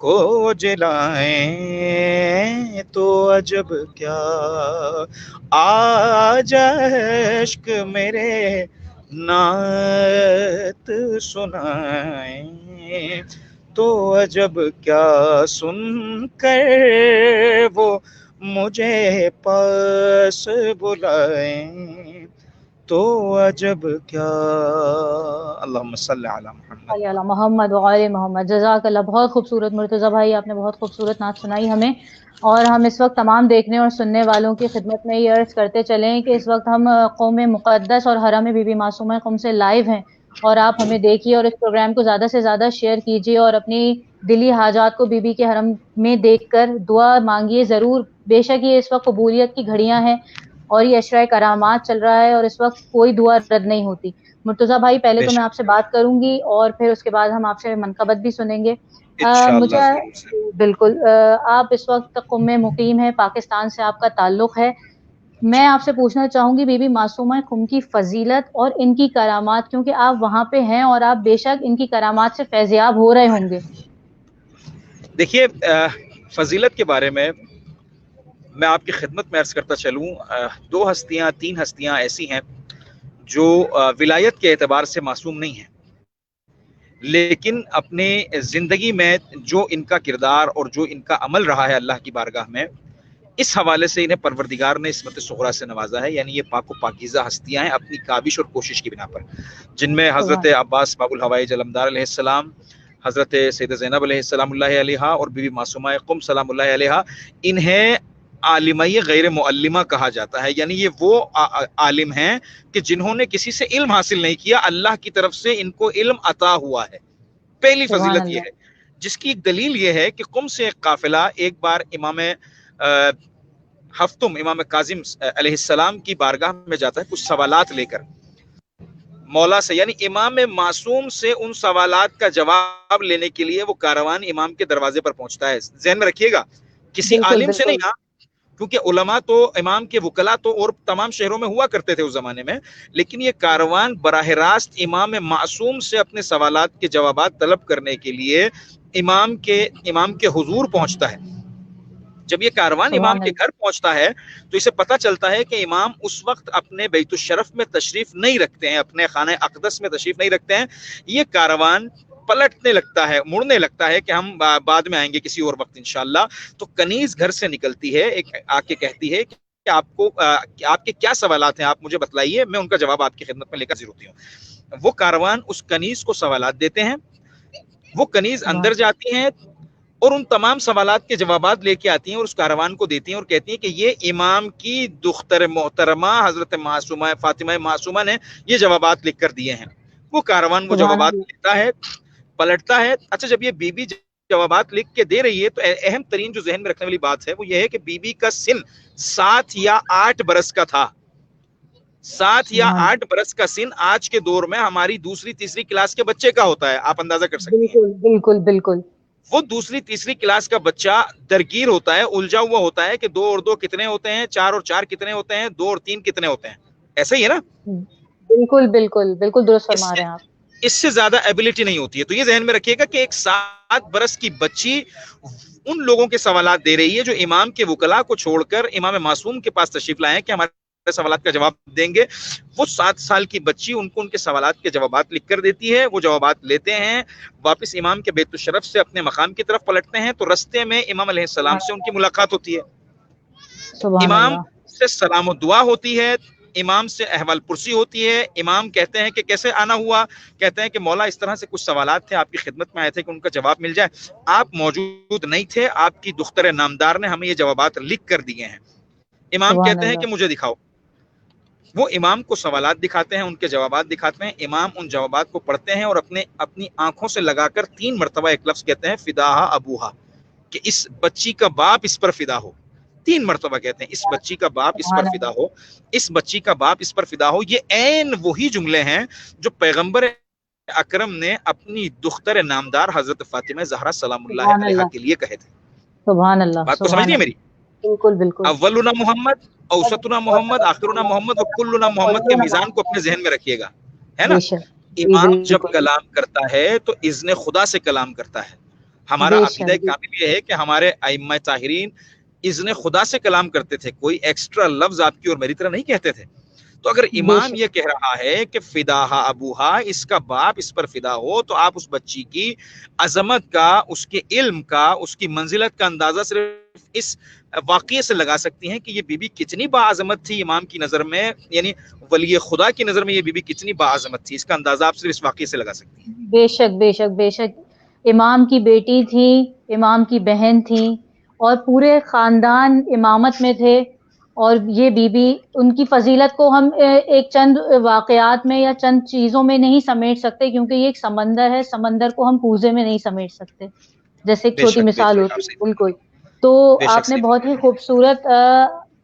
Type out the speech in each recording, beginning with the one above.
کو جلائیں تو عجب کیا آج اشک میرے نعت سنائیں تو عجب کیا سن کر وہ مجھے پاس بلائیں تو عجب کیا. اللہم صلی علی محمد. علی محمد وعلی محمد. جزاک اللہ. بہت خوبصورت مرتضیٰ بھائی، آپ نے بہت خوبصورت نعت سنائی ہمیں. اور ہم اس وقت تمام دیکھنے اور سننے والوں کی خدمت میں یہ عرض کرتے چلیں کہ اس وقت ہم قوم مقدس اور حرم بی بی معصومہ قم سے لائیو ہیں، اور آپ ہمیں دیکھیے اور اس پروگرام کو زیادہ سے زیادہ شیئر کیجیے اور اپنی دلی حاجات کو بی بی کے حرم میں دیکھ کر دعا مانگیے ضرور. بے شک یہ اس وقت قبولیت کی گھڑیاں ہیں اور یہ اشرۂ کرامات چل رہا ہے اور اس وقت کوئی دعا رد نہیں ہوتی. مرتضیٰ بھائی پہلے تو میں آپ سے بات کروں گی اور پھر اس کے بعد ہم آپ سے منقبت بھی سنیں گے. مجھے بالکل آپ اس وقت قم میں مقیم ہیں، پاکستان سے آپ کا تعلق ہے. میں آپ سے پوچھنا چاہوں گی بی بی معصومہ قم کی فضیلت اور ان کی کرامات، کیونکہ آپ وہاں پہ ہیں اور آپ بے شک ان کی کرامات سے فیضیاب ہو رہے ہوں گے. دیکھیے فضیلت کے بارے میں آپ کی خدمت میں عرض کرتا چلوں. دو ہستیاں تین ہستیاں ایسی ہیں جو ولایت کے اعتبار سے معصوم نہیں ہیں، لیکن اپنے زندگی میں جو ان کا کردار اور جو ان کا عمل رہا ہے اللہ کی بارگاہ میں، اس حوالے سے انہیں پروردگار نے عصمت صغریٰ سے نوازا ہے. یعنی یہ پاک و پاکیزہ ہستیاں ہیں اپنی کاوش اور کوشش کی بنا پر، جن میں حضرت عباس باب الحوائج علمدار علیہ السلام، حضرت سیدہ زینب علیہ السلام اللہ علیہا اور بی بی معصومہ قم سلام اللہ علیہا، انہیں عالمہ غیر معلمہ کہا جاتا ہے. یعنی یہ وہ عالم ہیں کہ جنہوں نے کسی سے علم حاصل نہیں کیا، اللہ کی طرف سے ان کو علم عطا ہوا ہے. پہلی فضیلت یہ ہے، جس کی ایک دلیل یہ ہے کہ قم سے ایک قافلہ ایک بار امام ہفتم امام کاظم علیہ السلام کی بارگاہ میں جاتا ہے کچھ سوالات لے کر مولا سے، یعنی امام معصوم سے ان سوالات کا جواب لینے کے لیے وہ کاروان امام کے دروازے پر پہنچتا ہے. ذہن میں رکھیے گا کسی عالم سے نہیں، کیونکہ علماء تو امام کے وکلا تو اور تمام شہروں میں ہوا کرتے تھے اس زمانے میں، لیکن یہ کاروان براہ راست امام معصوم سے اپنے سوالات کے جوابات طلب کرنے کے لیے امام کے حضور پہنچتا ہے. جب یہ کاروان امام کے گھر پہنچتا ہے تو اسے پتہ چلتا ہے کہ امام اس وقت اپنے بیت الشرف میں تشریف نہیں رکھتے ہیں، اپنے خانہ اقدس میں تشریف نہیں رکھتے ہیں. یہ کاروان پلٹنے لگتا ہے، مڑنے لگتا ہے کہ ہم بعد میں آئیں گے کسی اور وقت انشاءاللہ. تو کنیز گھر سے نکلتی ہے، ایک آ کے کہتی ہے کہ آپ کے کیا سوالات ہیں، آپ مجھے بتلائیے، میں ان کا جواب آپ کی خدمت میں لے کر حاضر ہوتی ہوں. وہ کاروان اس کنیز کو سوالات دیتے ہیں، وہ کنیز اندر جاتی ہیں اور ان تمام سوالات کے جوابات لے کے آتی ہیں اور اس کاروان کو دیتی ہیں اور کہتی ہیں کہ یہ امام کی دختر محترمہ حضرت معصومہ فاطمہ معصومہ نے یہ جوابات لکھ کر دیے ہیں. وہ کاروان وہ جوابات لیتا ہے، پلٹتا ہے. اچھا جب یہ بی بی جوابات لکھ کے دے رہی ہے تو اہم ترین جو ذہن میں رکھنے والی بات ہے وہ یہ ہے کہ بی بی کا سن 7 یا 8 برس کا تھا. 7 یا 8 برس کا سن آج کے دور میں ہماری دوسری تیسری کلاس کے بچے کا ہوتا ہے، آپ اندازہ کر سکتے ہیں. بالکل بالکل. وہ دوسری تیسری کلاس کا بچہ درگیر ہوتا ہے، الجھا ہوا ہوتا ہے کہ 2 اور 2 کتنے ہوتے ہیں، 4 اور 4 کتنے ہوتے ہیں، 2 اور 3 کتنے ہوتے ہیں. ایسا ہی ہے نا؟ بالکل بالکل بالکل درست فرما رہے ہیں آپ. اس سے زیادہ ایبلٹی نہیں ہوتی ہے. تو یہ ذہن میں رکھیے گا کہ ایک 7 برس کی بچی ان لوگوں کے سوالات دے رہی ہے جو امام کے وکلا کو چھوڑ کر امام معصوم کے پاس تشریف لائے ہیں کہ ہمارے سوالات کا جواب دیں گے. وہ 7 سال کی بچی ان کو ان کے سوالات کے جوابات لکھ کر دیتی ہے. وہ جوابات لیتے ہیں، واپس امام کے بیت الشرف سے اپنے مقام کی طرف پلٹتے ہیں تو رستے میں امام علیہ السلام سے ان کی ملاقات ہوتی ہے. امام سے سلام و دعا ہوتی ہے، امام سے احوال پرسی ہوتی ہے. امام کہتے ہیں کہ کیسے آنا ہوا، کہتے ہیں کہ مولا اس طرح سے کچھ سوالات تھے، آپ کی خدمت میں آئے تھے کہ ان کا جواب مل جائے. آپ موجود نہیں تھے، آپ کی دختر نامدار نے ہمیں یہ جوابات لکھ کر دیے ہیں. امام کہتے ہیں کہ مجھے دکھاؤ. وہ امام کو سوالات دکھاتے ہیں، ان کے جوابات دکھاتے ہیں. امام ان جوابات کو پڑھتے ہیں اور اپنی آنکھوں سے لگا کر 3 مرتبہ ایک لفظ کہتے ہیں فداہا ابوہا، کہ اس بچی کا باپ اس پر فدا ہو. 3 مرتبہ کہتے ہیں اس بچی کا باپ اس پر فدا ہو، اس بچی کا باپ اس پر فدا ہو. یہ عین وہی جملے ہیں جو پیغمبر اکرم نے اپنی دختر نامدار حضرت فاطمہ زہرا سلام اللہ علیہا کے لیے کہے تھے. سبحان اللہ. بات کو سمجھ نہیں میری؟ بالکل بالکل. اولنا محمد، اوسطنا محمد، آخرنا محمد و کلنا محمد کے میزان کو اپنے ذہن میں رکھیے گا، ہے نا؟ امام جب کلام کرتا ہے تو اذن خدا سے کلام کرتا ہے. ہمارا بے عقیدہ شک کامل یہ ہے کہ ہمارے ائمہ طاہرین اذن خدا سے کلام کرتے تھے، کوئی ایکسٹرا لفظ آپ کی اور میری طرح نہیں کہتے تھے. تو اگر بے امام شک یہ کہہ رہا ہے کہ فداہا ابوہا، اس کا باپ اس پر فدا ہو، تو آپ اس بچی کی عظمت کا، اس کے علم کا، اس کی منزلت کا اندازہ صرف اس واقعے سے لگا سکتی ہیں کہ یہ بی بی کتنی باعظمت تھی امام کی نظر میں، یعنی ولی خدا کی نظر میں یہ بی بی کتنی باعظمت تھی. اس کا اندازہ آپ صرف اس واقعے سے لگا سکتی ہیں. بے شک بے شک بے شک. امام کی بیٹی تھی، امام کی بہن تھی، اور پورے خاندان امامت میں تھے. اور یہ بی بی، ان کی فضیلت کو ہم ایک چند واقعات میں یا چند چیزوں میں نہیں سمیٹ سکتے، کیونکہ یہ ایک سمندر ہے، سمندر کو ہم کوزے میں نہیں سمیٹ سکتے، جیسے ایک بے چھوٹی شک بے مثال شک آپ ہوتی صحیح ہے. بالکل. تو بے شک آپ نے صحیح بہت ہی خوبصورت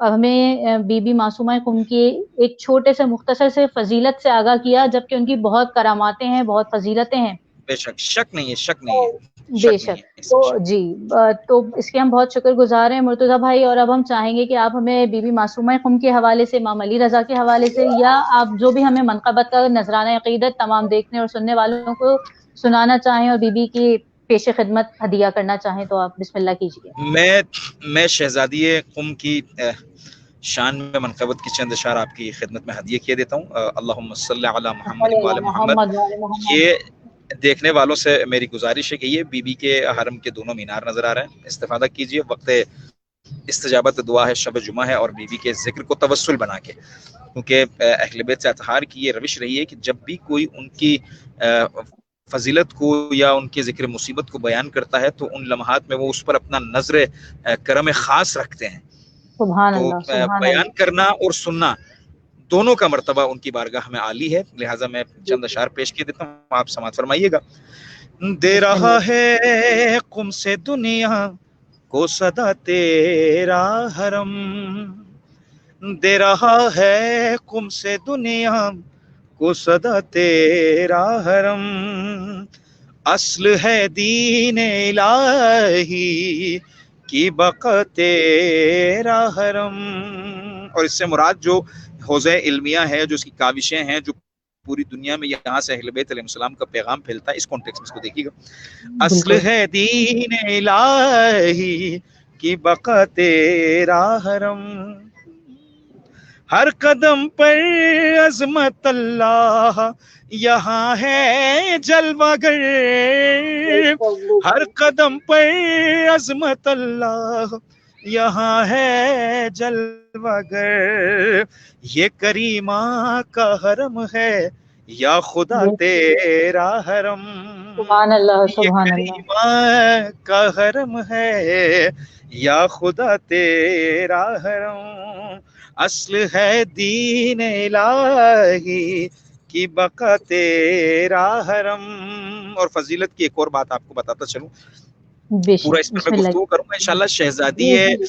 ہمیں بی بی معصومہ قم کی ایک چھوٹے سے مختصر سے فضیلت سے آگاہ کیا، جبکہ ان کی بہت کراماتیں ہیں، بہت فضیلتیں ہیں. بے شک، شک نہیں ہے، شک نہیں ہے، بے شک نہیں شک. ہے اس تو میں شک. جی تو اس کے ہم بہت شکر گزار ہیں مرتضیٰ بھائی. اور اب ہم چاہیں گے کہ آپ ہمیں بی بی معصومہ قم کے حوالے سے، امام علی رضا کے حوالے سے، یا آپ جو بھی ہمیں منقبت کا نذرانہ عقیدت تمام دیکھنے اور سننے والوں کو سنانا چاہیں اور بی بی کی پیش خدمت ہدیہ کرنا چاہیں، تو آپ بسم اللہ کیجیے. میں شہزادی قم کی شان میں منقبت کی چند اشعار آپ کی خدمت میں ہدیہ کیے دیتا ہوں. اللہم صلی علی محمد صلی وآل علی محمد. محمد وعلی محمد. یہ دیکھنے والوں سے میری گزارش ہے کہ یہ بی بی کے حرم کے دونوں مینار نظر آ رہے ہیں، استفادہ کیجئے. وقت استجابت دعا ہے، شب جمعہ ہے، اور بی بی کے ذکر کو توسل بنا کے، کیونکہ اہل بیت سے اطہار کی یہ روش رہی ہے کہ جب بھی کوئی ان کی فضیلت کو یا ان کے ذکر مصیبت کو بیان کرتا ہے تو ان لمحات میں وہ اس پر اپنا نظر کرم خاص رکھتے ہیں. سبحان تو اللہ سبحان بیان اللہ. کرنا اور سننا دونوں کا مرتبہ ان کی بارگاہ میں عالی ہے، لہٰذا میں چند اشعار پیش کیے دیتا ہوں، آپ سماعت فرمائیے گا. دے بسم رہا اللہ. ہے قم سے دنیا کو صدا تیرا حرم، دے رہا ہے قم سے دنیا کو صدا تیرا حرم، اصل ہے دین الہی کی بقا تیرا حرم. اور اس سے مراد جو حوزہ علمیہ ہے، جو اس کی کاوشیں ہیں، جو پوری دنیا میں یہاں سے اہل بیت علیہ السلام کا پیغام پھیلتا ہے، اس کانٹیکس میں اس کو دیکھیے گا. اصل بالکل. ہے دین الہی کی بقا تیرا حرم، ہر قدم پر عظمت اللہ یہاں ہے جلوہ گر، ہر قدم پر عظمت اللہ یہاں ہے جلوہ گر، یہ کریمہ کا حرم ہے یا خدا تیرا حرم، سبحان اللہ یہ سبحان اللہ. کریمہ کا حرم ہے یا خدا تیرا حرم، اصل ہے دین الہی کی بقا تیرا حرم. اور فضیلت کی ایک اور بات آپ کو بتاتا چلوں، بے پورا شک اس پر بسم میں اللہ. گفتگو کروں گا انشاءاللہ. شہزادی جی جی.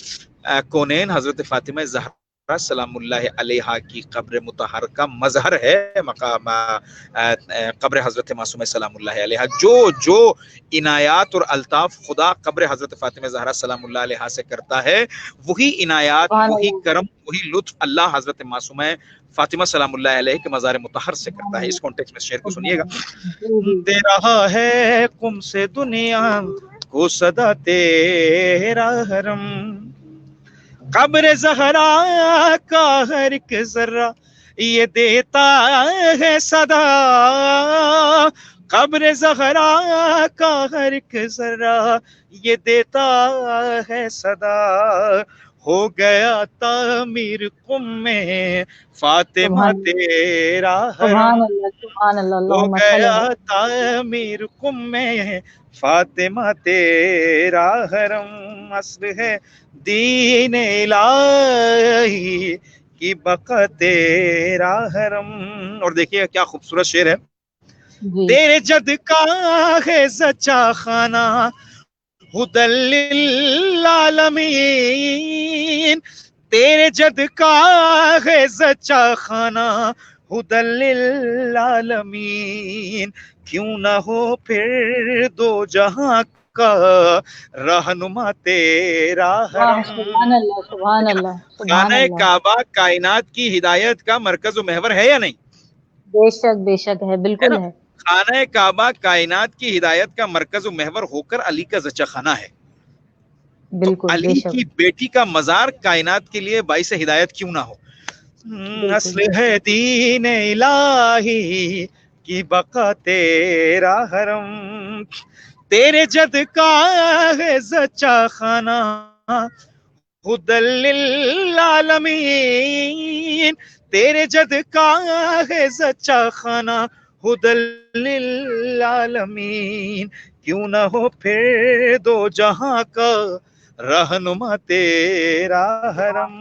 کونین حضرت فاطمہ زہرا سلام اللہ علیہا کی قبر مطہر کا مظہر ہے مقام قبر حضرت معصومہ سلام اللہ علیہا. جو عنایات اور الطاف خدا قبر حضرت فاطمہ زہرا سلام اللہ علیہا سے کرتا ہے، وہی عنایات، سبحان وہی اللہ کرم، وہی لطف اللہ حضرت معصومہ فاطمہ سلام اللہ علیہ کے مزار مطہر سے سبحان کرتا ہے. اس اللہ کانٹیکس میں شعر کو سبحان سنیے گا. اللہ. جی جی. دے رہا ہے قم سے دنیا کو صدا تیرا حرم، قبر زہرا کا ہر ایک ذرہ یہ دیتا ہے صدا، قبر زہرا کا ہر ایک ذرہ یہ دیتا ہے صدا، ہو گیا تعمیر قم میں فاطمہ سبحان اللہ تیرا حرم، سبحان اللہ سبحان اللہ. ہو اللہم صلی گیا علی. تعمیر قم میں فاطمہ تیرا حرم، اصل ہے دین الہی کی بقا تیرا حرم. اور دیکھیے کیا خوبصورت شعر ہے. جی. تیرے جد کا ہے سچا خانہ ہدی للعالمین، تیرے جد کا ہے سچا خانہ ہدی للعالمین، کیوں نہ ہو پھر دو جہاں کا رہنما تیرا واہ حرم. سبحان اللہ سبحان اللہ سبحان خانہ اللہ. کعبہ کائنات کی ہدایت کا مرکز و محور ہے یا نہیں؟ بے شک ہے ہے بالکل نا؟ ہے. خانہ کعبہ کائنات کی ہدایت کا مرکز و محور ہو کر علی کا زچہ خانہ ہے، تو بالکل، بے علی شک، کی بیٹی کا مزار کائنات کے لیے باعث ہدایت کیوں نہ ہو؟ بالکل، اصل ہے دین الہی کی بقا تیرا حرم، تیرے جد کا ہے زچہ خانہ ہدی للعالمین، تیرے جد کا ہے زچہ خانہ ہدی للعالمین، کیوں نہ ہو پھر دو جہاں کا رہنما تیرا حرم،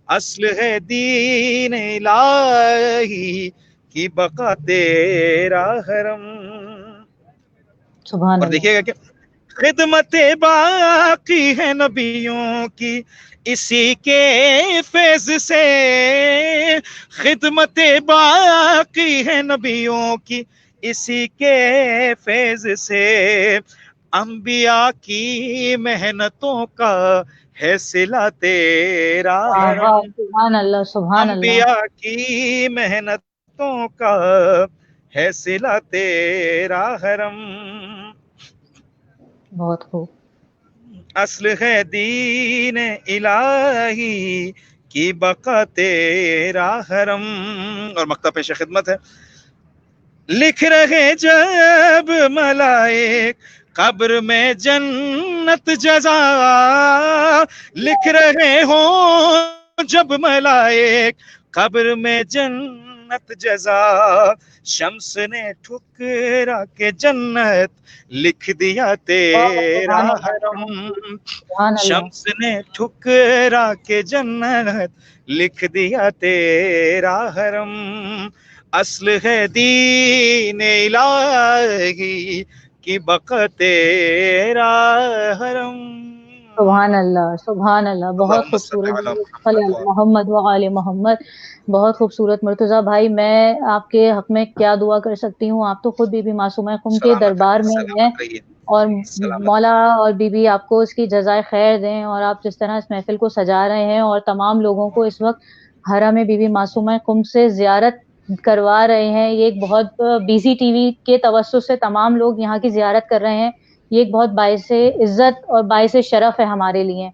اصل ہے دین الہی کی بقا تیرا حرم۔ سبحان اور اللہ، دیکھیے گا کہ خدمت باقی ہے نبیوں کی اسی کے فیض سے، خدمت باقی ہے نبیوں کی اسی کے فیض سے، انبیاء کی محنتوں کا ہے صلہ تیرا واہ حرم، واہ، سبحان اللہ، سبحان اللہ، انبیاء کی محنتوں کا ہے صلہ تیرا حرم، بہت خوب، اصل ہے دین الہی کی بقا تیرا حرم۔ اور مکتب پیش خدمت ہے، لکھ رہے جب ملائک قبر میں جنت جزا، لکھ رہے ہوں جب ملائک قبر میں جنت جزا، شمس نے ٹھکرا کے جنت لکھ دیا تیرا سبحان اللہ، حرم، سبحان اللہ، شمس نے ٹھکرا کے جنت لکھ دیا تیرا حرم، اصل ہے دین الہی کی بقا تیرا حرم۔ سبحان اللہ، سبحان اللہ، بہت اللہم صلی خوبصورت، علی صلی محمد علی محمد و آل محمد، بہت خوبصورت۔ مرتضیٰ بھائی، میں آپ کے حق میں کیا دعا کر سکتی ہوں؟ آپ تو خود بی بی معصومہ قم کے سلامت دربار رہیے، میں ہیں، سلامت رہیے، اور سلامت مولا اور بی بی آپ کو اس کی جزائے خیر دیں، اور آپ جس طرح اس محفل کو سجا رہے ہیں اور تمام لوگوں کو اس وقت حرم بی بی معصومہ قم سے زیارت کروا رہے ہیں، یہ ایک بہت بیزی ٹی وی کے توسط سے تمام لوگ یہاں کی زیارت کر رہے ہیں، یہ ایک بہت باعث عزت اور باعث شرف ہے ہمارے لیے۔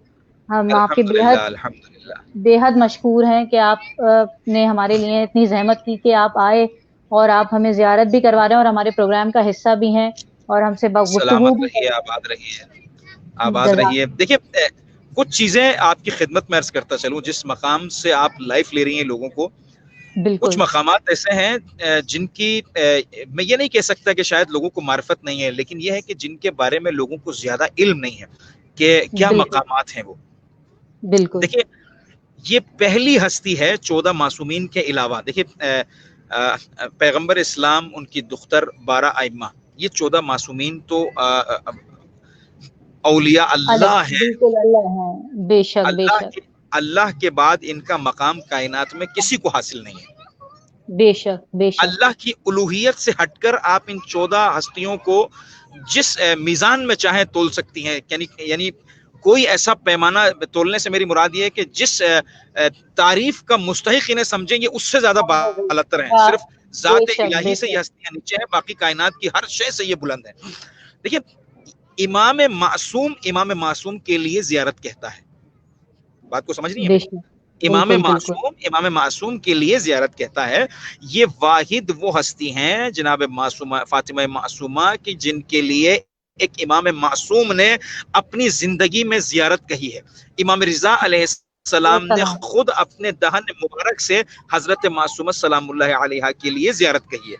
ہم آپ کے الحمدللہ الحمدللہ۔ بے حد مشکور ہیں کہ آپ نے ہمارے لیے اتنی زحمت کی کہ آپ آئے اور آپ ہمیں زیارت بھی کروا رہے ہیں اور ہمارے پروگرام کا حصہ بھی ہیں اور ہم سے گفتگو سلامت بھی رہیے، آباد رہیے، آباد جزاک رہیے۔ دیکھیے کچھ چیزیں آپ کی خدمت میں عرض کرتا چلوں، جس مقام سے آپ لائف لے رہی ہیں لوگوں کو، کچھ بالکل، مقامات ایسے ہیں جن کی میں یہ نہیں کہہ سکتا کہ شاید لوگوں کو معرفت نہیں ہے، لیکن یہ ہے کہ جن کے بارے میں لوگوں کو زیادہ علم نہیں ہے کہ کیا بالکل، مقامات ہیں وہ۔ بالکل، دیکھیے یہ پہلی ہستی ہے 14 معصومین کے علاوہ، دیکھیے پیغمبر اسلام، ان کی دختر 12 ائمہ، یہ 14 معصومین تو اولیاء الگ، اللہ ہیں، بالکل اللہ ہیں، بے شک، بے شک، اللہ کے بعد ان کا مقام کائنات میں کسی کو حاصل نہیں ہے۔ بے شک، بے شک، اللہ کی الوہیت سے ہٹ کر آپ ان 14 ہستیوں کو جس میزان میں چاہیں تول سکتی ہیں، یعنی کوئی ایسا پیمانہ، تولنے سے میری مراد یہ ہے کہ جس تعریف کا مستحق انہیں سمجھیں گے اس سے زیادہ بالاتر ہیں، صرف بے ذات شک، الہی بے سے یہ شک، ہستیاں نیچے ہیں، باقی کائنات کی ہر شے سے یہ بلند ہیں۔ دیکھیے امام معصوم کے لیے زیارت کہتا ہے، بات کو سمجھ رہی ہیں بے میری؟ شک، امام بالکل، بالکل، امام معصوم کے لیے زیارت کہتا ہے۔ یہ واحد وہ ہستی ہیں جناب معصومہ فاطمہ معصومہ کی جن کے لیے ایک امام معصوم نے اپنی زندگی میں زیارت کہی ہے۔ امام رضا علیہ السلام نے خود اپنے دہن مبارک سے حضرت معصومہ سلام اللہ علیہا کے لیے زیارت کہی ہے۔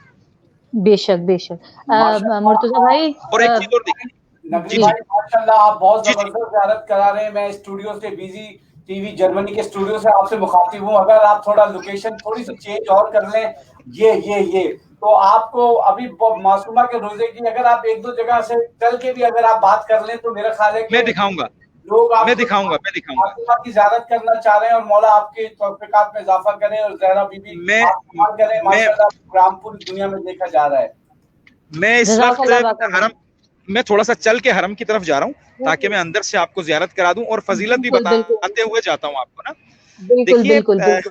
بے شک، بے شک، مرتضیٰ بھائی، اور ایک چیز اور دیکھیں، نقوی جی جی بھائی ماشاءاللہ آپ بہت جی جی زبردست زیارت کرا رہے ہیں۔ میں اسٹوڈیو سے بیزی ٹی وی جرمنی کے اسٹوڈیو سے آپ سے مخاطب ہوں، اگر آپ تھوڑا لوکیشن تھوڑی سی چینج اور کر لیں، یہ تو آپ کو ابھی معصومہ کے روزے کی اگر آپ ایک دو جگہ سے چل کے بھی اگر آپ بات کر لیں تو میرا خیال ہے میں کہ دکھاؤں گا لوگ آپ میں کو دکھاؤں گا معصومہ کی زیارت کرنا چاہ رہے ہیں، اور مولا آپ کے توفیقات میں اضافہ کریں اور زہرا بی بی میں آپ کمال کریں۔ میں ماشاءاللہ پروگرام پوری دنیا میں دیکھا جا رہا ہے۔ میں اس جزاک وقت اللہ باقی حرم میں تھوڑا سا چل کے حرم کی طرف جا رہا ہوں تاکہ میں اندر سے آپ کو زیارت کرا دوں اور فضیلت بھی بالکل، بالکل، بتاتے ہوئے جاتا ہوں آپ کو نا۔ بالکل، دیکھیے بالکل، بالکل،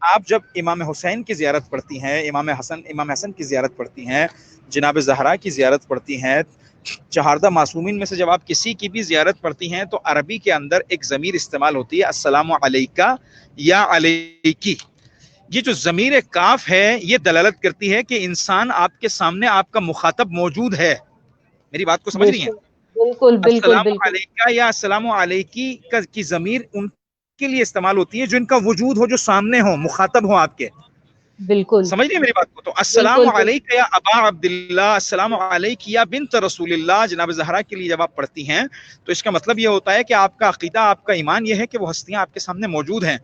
آپ جب امام حسین کی زیارت پڑھتی ہیں، امام حسن کی زیارت پڑھتی ہیں، جناب زہرا کی زیارت پڑھتی ہیں، چہاردہ معصومین میں سے جب آپ کسی کی بھی زیارت پڑھتی ہیں تو عربی کے اندر ایک ضمیر استعمال ہوتی ہے، السلام علیکہ یا علیکی. یہ جو ضمیر کاف ہے یہ دلالت کرتی ہے کہ انسان آپ کے سامنے آپ کا مخاطب موجود ہے. میری بات کو سمجھ رہی ہیں؟ بالکل بالکل السلام بالکل علیکہ یا السلام علیکی کی ضمیر ان کے لیے استعمال ہوتی ہے جو ان کا وجود ہو، جو سامنے ہو، مخاطب ہو آپ کے. بالکل سمجھ رہی ہیں میری بات کو؟ تو السلام بالکل بالکل علیکہ یا ابا عبداللہ، السلام علیکہ یا بنت رسول اللہ، جناب زہرا کے لیے جب آپ پڑھتی ہیں تو اس کا مطلب یہ ہوتا ہے کہ آپ کا عقیدہ، آپ کا ایمان یہ ہے کہ وہ ہستیاں آپ کے سامنے موجود ہیں،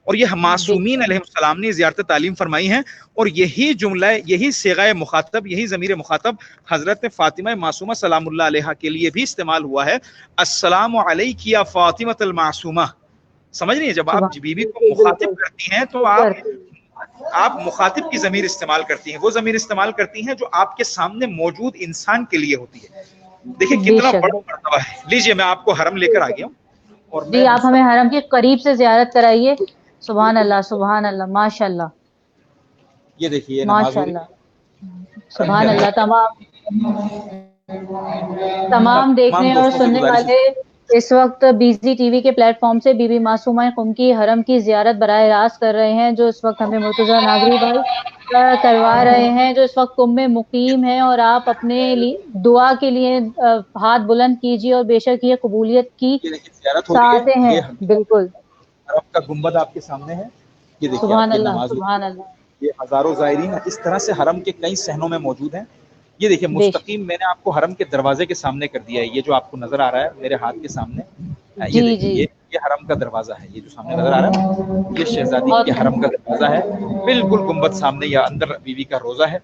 اور یہ معصومین علیہ السلام نے زیارت تعلیم فرمائی ہیں. اور یہی جملہ، یہی صیغہ مخاطب، یہی ضمیر مخاطب حضرت فاطمہ معصومہ سلام اللہ علیہا کے لیے بھی استعمال ہوا ہے، السلام علیک یا فاطمہ المعصومہ. سمجھ رہی ہیں؟ جب آپ سبحان، بیوی کو بالکل بالکل مخاطب کرتی ہیں تو آپ مخاطب کی ضمیر استعمال کرتی ہیں، وہ ضمیر استعمال کرتی ہیں جو آپ کے سامنے موجود انسان کے لیے ہوتی ہے. دیکھیں بے کتنا شک. بڑا مرتبہ ہے. لیجئے میں آپ کو حرم لے کر آ گیا ہوں اور جی میں آپ ہمیں حرم کی قریب سے زیارت کرائیے. سبحان اللہ سبحان اللہ، ماشاء اللہ یہ دیکھیے نماز ماشاء ہو رہی اللہ، ہے حرم کے سبحان اللہ. اندر. تمام دیکھنے اور دوستوں سے سننے گزارش ہے. والے اس وقت BZ TV کے پلیٹ فارم سے بی بی معصومہ قم کی حرم کی زیارت براہ راست کر رہے ہیں، جو اس وقت ہمیں مرتضی ناگری بھائی کروا رہے ہیں، جو اس وقت قم میں مقیم ہیں. اور آپ اپنے دعا کے لیے ہاتھ بلند کیجیے، اور بے شک یہ قبولیت کی یہ دیکھیے زیارت ہو رہی ہے، ساتھ ہیں. یہ بالکل حرم کا گنبد آپ کے سامنے ہے. یہ دیکھیے سبحان آپ کی اللہ نماز ہو رہی سبحان ہے. اللہ. یہ ہزاروں زائرین اس طرح سے حرم کے کئی صحنوں میں موجود ہیں. یہ دیکھیے بے شک. مستقیم میں نے آپ کو حرم کے دروازے کے سامنے کر دیا ہے. یہ جو آپ کو نظر آ رہا ہے میرے ہاتھ کے سامنے، یہ جی دیکھیے جی یہ حرم کا دروازہ ہے. یہ جو سامنے نظر آ رہا ہے یہ شہزادی بہت کے حرم کا دروازہ ہے. بالکل گنبد سامنے، یا اندر بیوی کا روزہ ہے.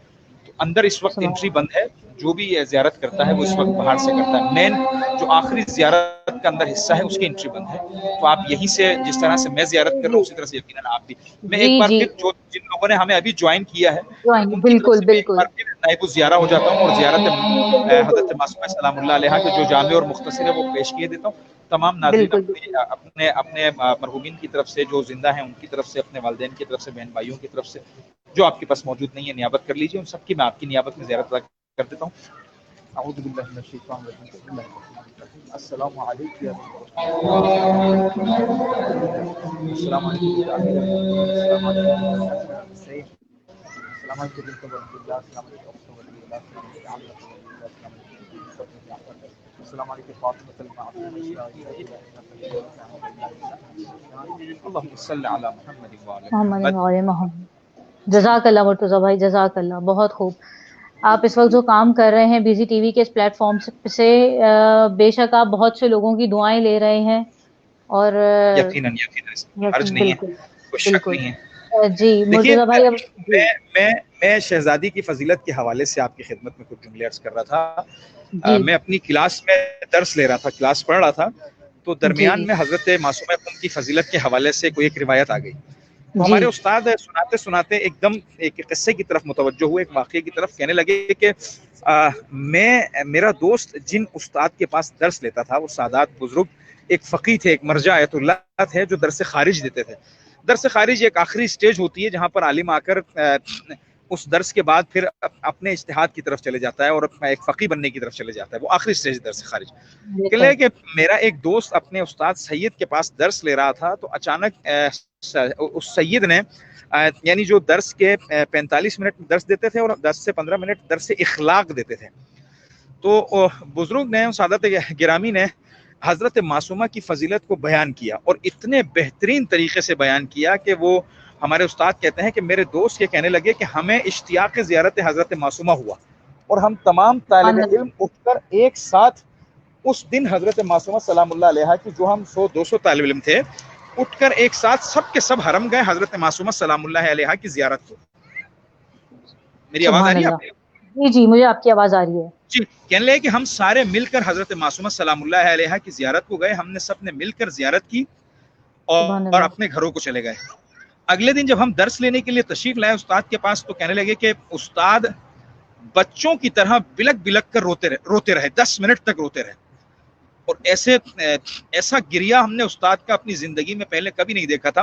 تو اندر اس وقت سبحان انٹری بند ہے. جو بھی زیارت کرتا ہے وہ اس وقت باہر سے کرتا ہے. مین جو آخری زیارت کا اندر حصہ ہے اس کی انٹری بند ہے. تو آپ یہیں سے، جس طرح سے میں زیارت کر رہا ہوں اسی طرح سے یقیناً آپ بھی. میں جی ایک بار جی پھر جن لوگوں نے ہمیں ابھی جوائن کیا ہے ان کی طرف بالکل سے میں ایک بالکل بار پھر نائب الزیارہ ہو جاتا ہوں، اور زیارت حضرت معصومہ سلام اللہ علیہا کے جو جامع اور مختصر ہے وہ پیش کیے دیتا ہوں. تمام ناظرین بالکل اپنے مرحومین کی طرف سے، جو زندہ ہیں ان کی طرف سے، اپنے والدین کی طرف سے، بہن بھائیوں کی طرف سے جو آپ کے پاس موجود نہیں ہے نیابت کر لیجیے. ان سب کی میں آپ کی نیابت میں زیارت کر دیتا ہوں. اعوذ باللہ من الشیطان الرجیم. بسم اللہ الرحمن الرحیم. السلام علیکم یا السلام علیکم. السلام علیکم. اللهم صل على محمد وعلى محمد محمد. وعلى محمد. جزاک اللہ مرتضیٰ بھائی، جزاک اللہ. بہت خوب. آپ اس وقت جو کام کر رہے ہیں BZ TV کے اس پلیٹ فارم سے بے شک آپ بہت سے لوگوں کی دعائیں لے رہے ہیں. اور یقیناً حرج نہیں ہے، بالکل کوئی شک بالکل. نہیں ہے. جی دیکھیے مرتضیٰ بھائی اب جی میں شہزادی کی فضیلت کے حوالے سے آپ کی خدمت میں کچھ جملے عرض کر رہا تھا. جی میں اپنی کلاس میں درس لے رہا تھا، کلاس پڑھ رہا تھا، تو جی درمیان میں حضرت معصومہ قم کی فضیلت کے حوالے سے کوئی ایک روایت آ گئی. تو جی ہمارے استاد سناتے سناتے ایک دم ایک قصے کی طرف متوجہ ہوئے، ایک واقعے کی طرف. کہنے لگے کہ میرا دوست جن استاد کے پاس درس لیتا تھا وہ سادات بزرگ ایک فقی تھے، ایک مرجع آیت اللہ تھے جو درس خارج دیتے تھے. درس خارج ایک آخری سٹیج ہوتی ہے جہاں پر عالم آ کر اس درس کے بعد پھر اپنے اجتہاد کی طرف چلے جاتا ہے اور ایک فقی بننے کی طرف چلے جاتا ہے. وہ آخری سٹیج درس خارج. بے کہ لے شک. کہ میرا ایک دوست اپنے استاد سید کے پاس درس لے رہا تھا، تو اچانک اس سید نے یعنی جو درس کے 45 منٹ درس دیتے تھے اور 10 سے 15 منٹ درس اخلاق دیتے تھے، تو بزرگ نے، سعادت گرامی نے حضرت معصومہ کی فضیلت کو بیان کیا، اور اتنے بہترین طریقے سے بیان کیا کہ وہ ہمارے استاد کہتے ہیں کہ میرے دوست یہ کہنے لگے کہ ہمیں اشتیاق زیارت حضرت معصومہ ہوا، اور ہم تمام طالب علم اٹھ کر ایک ساتھ اس دن حضرت معصومہ سلام اللہ علیہا کی، جو ہم 100-200 طالب علم تھے، اٹھ کر ایک ساتھ سب کے سب حرم گئے حضرت معصومہ سلام اللہ علیہا کی زیارت کو. میری آواز آ سبحان رہی ہے اللہ. آپ کو؟ جی جی مجھے آپ کی آواز آ رہی ہے. جی. کہنے لگے کہ ہم سارے مل کر حضرت معصومہ سلام اللہ علیہا کی زیارت کو گئے. ہم نے سب نے مل کر زیارت کی سبحان اور اللہ. اپنے گھروں کو چلے گئے. اگلے دن جب ہم درس لینے کے لیے تشریف لائے استاد کے پاس، تو کہنے لگے کہ استاد بچوں کی طرح بلک بلک کر روتے رہے 10 منٹ تک روتے رہے. اور ایسا گریا ہم نے استاد کا اپنی زندگی میں پہلے کبھی نہیں دیکھا تھا.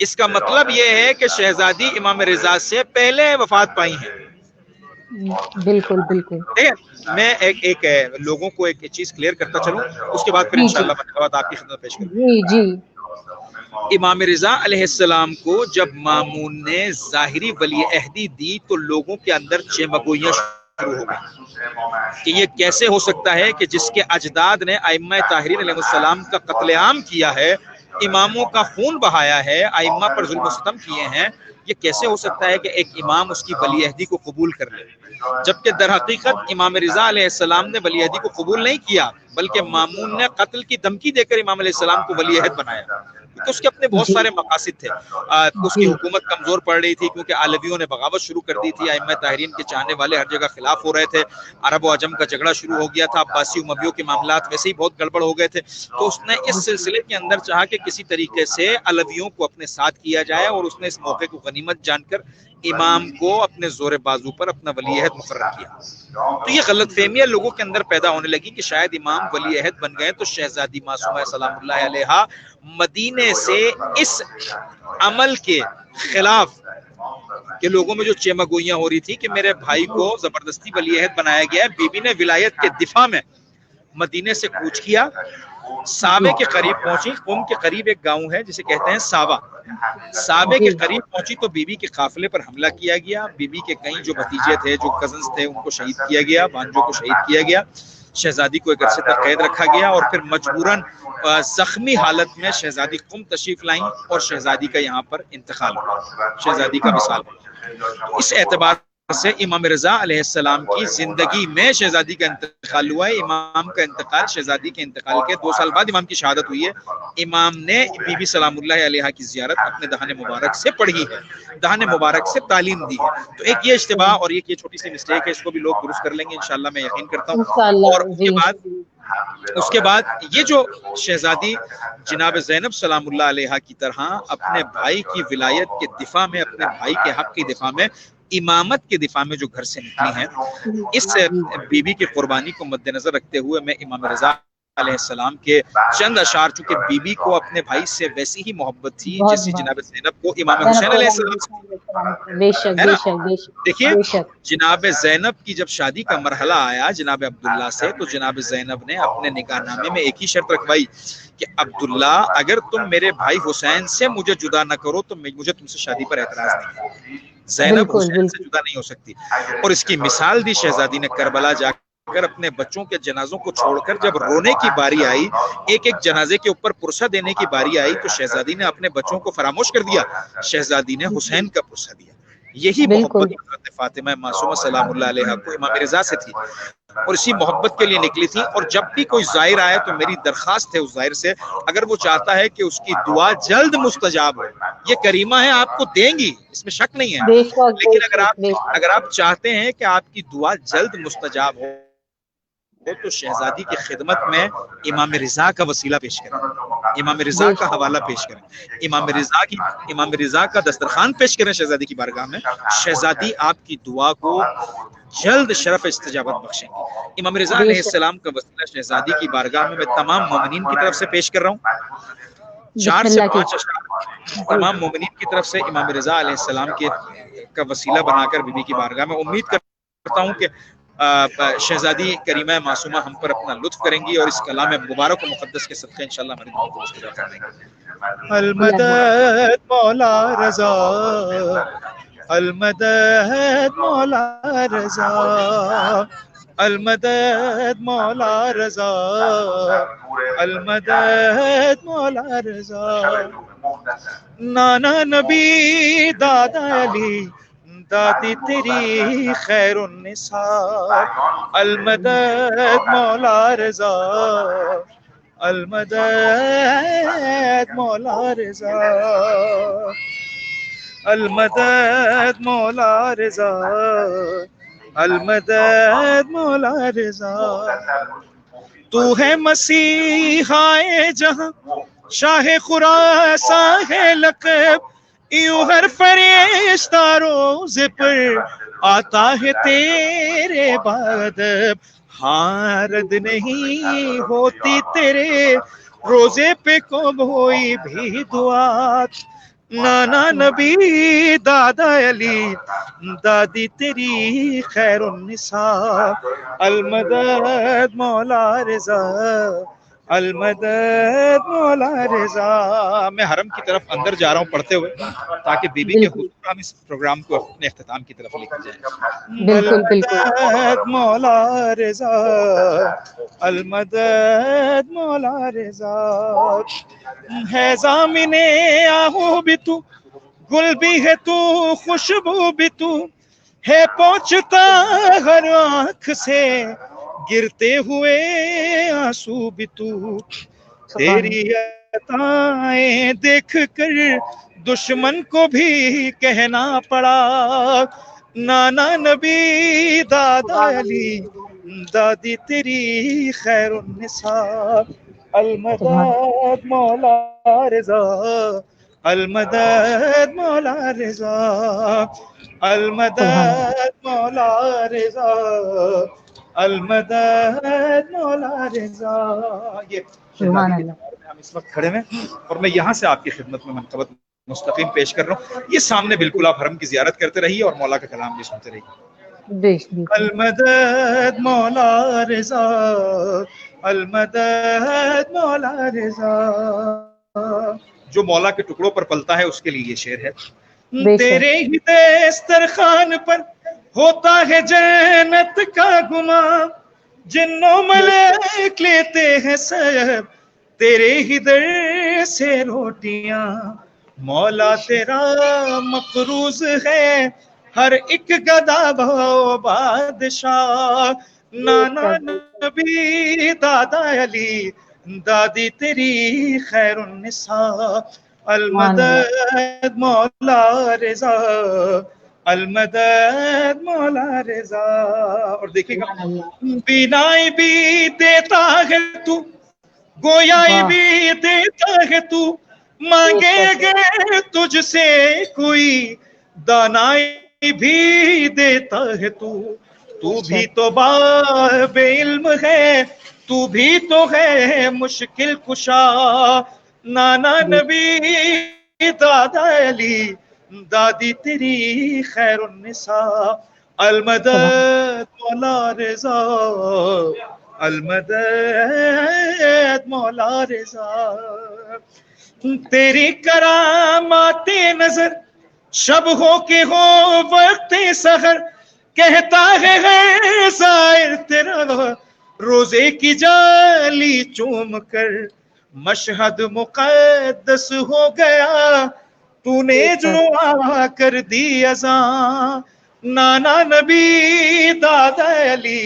اس کا مطلب یہ ہے کہ شہزادی امام رضا سے پہلے وفات پائی ہیں. بالکل بالکل. میں ایک لوگوں کو ایک چیز کلیئر کرتا چلوں, اس کے بعد پھر انشاءاللہ میں آپ کی خدمت پیش کروں. جی جی. امام رضا علیہ السلام کو جب مامون نے ظاہری ولی عہدی دی تو لوگوں کے اندر چمگوئیاں شروع ہو گئی کہ یہ کیسے ہو سکتا ہے کہ جس کے اجداد نے ائمہ طاہرین علیہ السلام کا قتل عام کیا ہے, اماموں کا خون بہایا ہے, ائمہ پر ظلم و ستم کیے ہیں, یہ کیسے ہو سکتا ہے کہ ایک امام اس کی ولی عہدی کو قبول کر لے, جبکہ در حقیقت امام رضا علیہ السلام نے ولی عہدی کو قبول نہیں کیا بلکہ مامون نے قتل کی دھمکی دے کر امام علیہ السلام کو ولی عہد بنایا, کیونکہ اس کے اپنے بہت سارے مقاصد تھے. اس کی حکومت کمزور پڑ رہی تھی کیونکہ علویوں نے بغاوت شروع کر دی تھی, ائمہ طاہرین کے چاہنے والے ہر جگہ خلاف ہو رہے تھے, عرب و عجم کا جھگڑا شروع ہو گیا تھا, عباسی امویوں کے معاملات ویسے ہی بہت گڑبڑ ہو گئے تھے. تو اس نے اس سلسلے کے اندر چاہا کہ کسی طریقے سے علویوں کو اپنے ساتھ کیا جائے, اور اس نے اس موقع کو غنیمت جان کر امام کو اپنے زور بازو پر اپنا ولی عہد مقرر کیا. تو یہ غلط فہمیاں لوگوں کے اندر پیدا ہونے لگی کہ شاید امام ولی عہد بن گئے تو شہزادی معصومہ سلام اللہ علیہا مدینے سے اس عمل کے خلاف کہ لوگوں میں جو چیمگوئیاں ہو رہی تھی کہ میرے بھائی کو زبردستی ولی عہد بنایا گیا ہے, بی بی نے ولایت کے دفاع میں مدینے سے کوچ کیا, سابے کے قریب پہنچی. قم کے قریب ایک گاؤں ہے جسے کہتے ہیں ساوا. سابے کے قریب پہنچی تو بی بی کے قافلے پر حملہ کیا گیا. بی بی کے کئی جو بھتیجے تھے, جو کزنز تھے, ان کو شہید کیا گیا, بانجوں کو شہید کیا گیا. شہزادی کو ایک عرصے تک قید رکھا گیا اور پھر مجبوراً زخمی حالت میں شہزادی قم تشریف لائیں اور شہزادی کا یہاں پر انتقال ہوا, شہزادی کا وصال ہوا. اس اعتبار سے امام رضا علیہ السلام کی زندگی میں شہزادی کا انتقال ہوا ہے. امام کا انتقال شہزادی کے انتقال کے 2 سال بعد امام کی شہادت ہوئی ہے. امام نے بی بی سلام اللہ علیہا کی زیارت اپنے دہن مبارک سے پڑھی ہے, دہن مبارک سے تعلیم دی ہے. تو ایک یہ اشتباہ اور یہ چھوٹی سی مسٹیک ہے, اس کو بھی لوگ درست کر لیں گے انشاءاللہ, میں یقین کرتا ہوں. اور اس کے بعد یہ جو شہزادی جناب زینب سلام اللہ علیہا کی طرح اپنے بھائی کی ولایت کے دفاع میں, اپنے بھائی کے حق کی دفاع میں, امامت کے دفاع میں جو گھر سے نکلی ہیں, اس بی بی کی قربانی کو مد نظر رکھتے ہوئے میں امام رضا علیہ السلام کے چند اشعار, چونکہ بی بی کو اپنے بھائی سے ویسی ہی محبت تھی جیسی جناب زینب کو امام حسین علیہ السلام. دیکھیے جناب زینب کی جب شادی کا مرحلہ آیا جناب عبداللہ سے, تو جناب زینب نے اپنے نکاح نامے میں ایک ہی شرط رکھوائی کہ عبداللہ اگر تم میرے بھائی حسین سے مجھے جدا نہ کرو تو مجھے تم سے شادی پر اعتراض نہیں ہے. زینب حسین سے جدا نہیں ہو سکتی. اور اس کی مثال دی شہزادی نے کربلا جا کر اپنے بچوں کے جنازوں کو چھوڑ کر جب رونے کی باری آئی, ایک ایک جنازے کے اوپر پرسہ دینے کی باری آئی, تو شہزادی نے اپنے بچوں کو فراموش کر دیا, شہزادی نے حسین کا پرسہ دیا. یہی محبت حضرت فاطمہ معصومہ سلام اللہ علیہا کو امام رضا سے تھی, اور اسی محبت کے لیے نکلی تھی. اور جب بھی کوئی زائر آئے تو میری درخواست ہے اس زائر سے, اگر وہ چاہتا ہے کہ اس کی دعا جلد مستجاب ہو, یہ کریمہ ہے, آپ کو دیں گی, اس میں شک نہیں ہے, لیکن اگر آپ چاہتے ہیں کہ آپ کی دعا جلد مستجاب ہو تو شہزادی کی خدمت میں امام رضا کا وسیلہ پیش کریں, امام رضا کا حوالہ پیش کریں, امام رضا کا دسترخوان پیش کریں شہزادی کی بارگاہ میں. شہزادی آپ کی دعا کو جلد شرف استجابت بخشیں گے. امام رضا علیہ السلام کا وسیلہ شہزادی کی بارگاہ میں تمام مومنین کی طرف سے پیش کر رہا ہوں. 4 سے 5 اشعار تمام مومنین کی طرف سے امام رضا علیہ السلام کا وسیلہ بنا کر بی بی کی بارگاہ میں. امید کرتا ہوں کہ شہزادی کریمہ معصومہ ہم پر اپنا لطف کریں گی اور اس کلام مبارک و مقدس کے صدقے انشاءاللہ ہماری دعا کو مستجاب فرمائیں گے. المدد مولا رضا, المدد مولا رضا, المدد مولا رضا, المدد مولا رضا. نانا نبی دادا علی دادی تیری خیر النساء, المدد مولا رضا, المدد مولا رضا, المدد مولا رضا, المدد مولا رضا. تو ہے مسیحائے جہاں, شاہ خراساں ہے لقب, یوں ہر فرشتہ روزے پر آتا ہے تیرے بعد. ہاں رد نہیں ہوتی تیرے روزے پہ کوئی بھی دعا, نانا نبی دادا علی دادی تیری خیر النساء المدد مولا رضا المدد مولا رضا. میں حرم کی طرف اندر جا رہا ہوں پڑھتے ہوئے تاکہ بی بی کے حضور ہم اس پروگرام کو اپنے اختتام کی طرف لے کر جائیں. المدد مولا رضا المدد مولا رضا. ہے ضامن آہو بھی تو گل بھی ہے تو خوشبو بھی تو ہے پہنچتا ہر آنکھ سے گرتے ہوئے آنسو بھی تو. تیری عطائیں دیکھ کر دشمن کو بھی کہنا پڑا نانا نبی دادا علی دادی تیری خیر النساء المدد مولا رضا المدد مولا رضا المدد مولا رضا المدد مولا رضا. یہ ہم اس وقت کھڑے ہیں اور میں یہاں سے آپ کی خدمت میں منقبت مستقیم پیش کر رہا ہوں. یہ سامنے بالکل آپ حرم کی زیارت کرتے رہیے اور مولا کا کلام بھی سنتے رہیے. المدد مولا رضا المدد مولا رضا. جو مولا کے ٹکڑوں پر پلتا ہے اس کے لیے یہ شعر ہے. تیرے ہی دسترخوان پر ہوتا ہے جنت کا گمان جنوں ملائک لیتے ہیں سب تیرے ہی در سے روٹیاں. مولا تیرا مقروض ہے ہر ایک گدا و بادشاہ. نانا نبی دادا علی دادی تیری خیر النساء المدد مولا رضا المدد مولا رضا. اور دیکھیں گا بینائی بھی دیتا ہے تو گویائی بھی دیتا ہے تو مانگے گے تجھ سے کوئی دانائی بھی دیتا ہے تو بھی تو باب علم ہے تو بھی تو ہے مشکل کشا. نانا نبی دادا علی دادی تیری خیر النساء المدد مولا رضا المدد مولا رضا. تیری کرامات نظر شب ہو کے ہو وقت سحر کہتا ہے زائر تیرا روزے کی جالی چوم کر مشہد مقدس ہو گیا تو نے جو آ کر دی اذان. نانا نبی دادا علی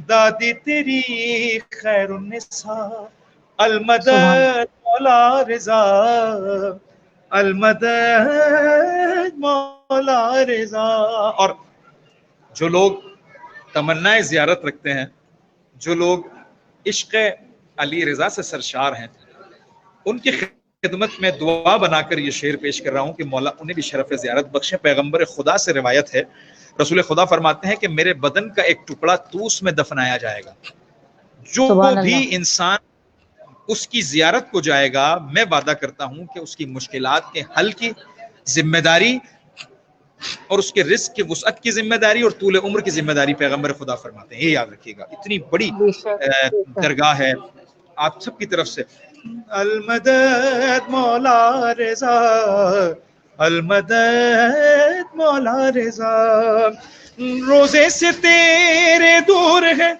دادی تیری خیر النساء المدد مولا رضا المدد مولا رضا. اور جو لوگ تمنا زیارت رکھتے ہیں جو لوگ عشق علی رضا سے سرشار ہیں ان کی خدمت میں دعا بنا کر یہ شعر پیش کر رہا ہوں کہ مولا انہیں بھی شرف زیارت بخشے. پیغمبر خدا سے روایت ہے رسول خدا فرماتے ہیں کہ میرے بدن کا ایک ٹکڑا توس میں دفنایا جائے گا جو بھی انسان اس کی زیارت کو جائے گا میں وعدہ کرتا ہوں کہ اس کی مشکلات کے حل کی ذمہ داری اور اس کے رزق کی وسعت کی ذمہ داری اور طول عمر کی ذمہ داری پیغمبر خدا فرماتے ہیں. یہ یاد رکھیے گا اتنی بڑی درگاہ ہے آپ سب کی طرف سے. المدد مولا رضا المدد مولا رضا. روزے سے تیرے دور ہے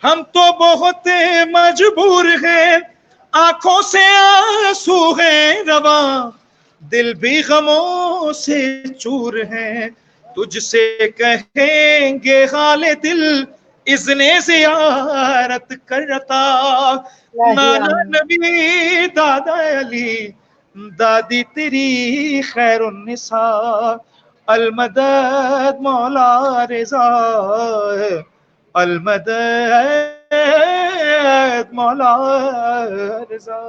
ہم تو بہت مجبور ہیں آنکھوں سے آنسو ہیں رواں دل بھی غموں سے چور ہیں تجھ سے کہیں گے حال دل اذن زیارت کرتا. نانا نبی دادا علی دادی تیری خیر النساء المدد مولا رضا المدد مولا رضا.